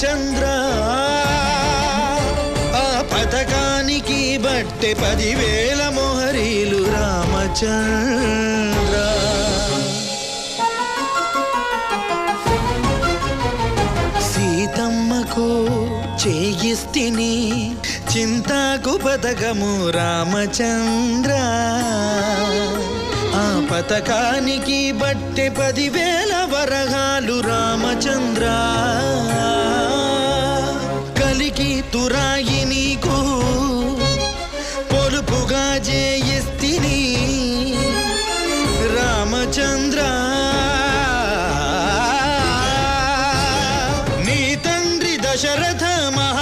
రామచంద్ర ఆ పథకానికి బట్టె 10,000 మొహరీలు రామచంద్ర. సీతమ్మకు చేయిస్తిని చింతాకు పథకము రామచంద్ర ఆ పథకానికి బట్టె 10,000 వరహాలు రామచంద్ర. కలికి తురాయి నీకు పొలుపుగా చేయిస్తిని రామచంద్ర. నీ తండ్రి దశరథ మహా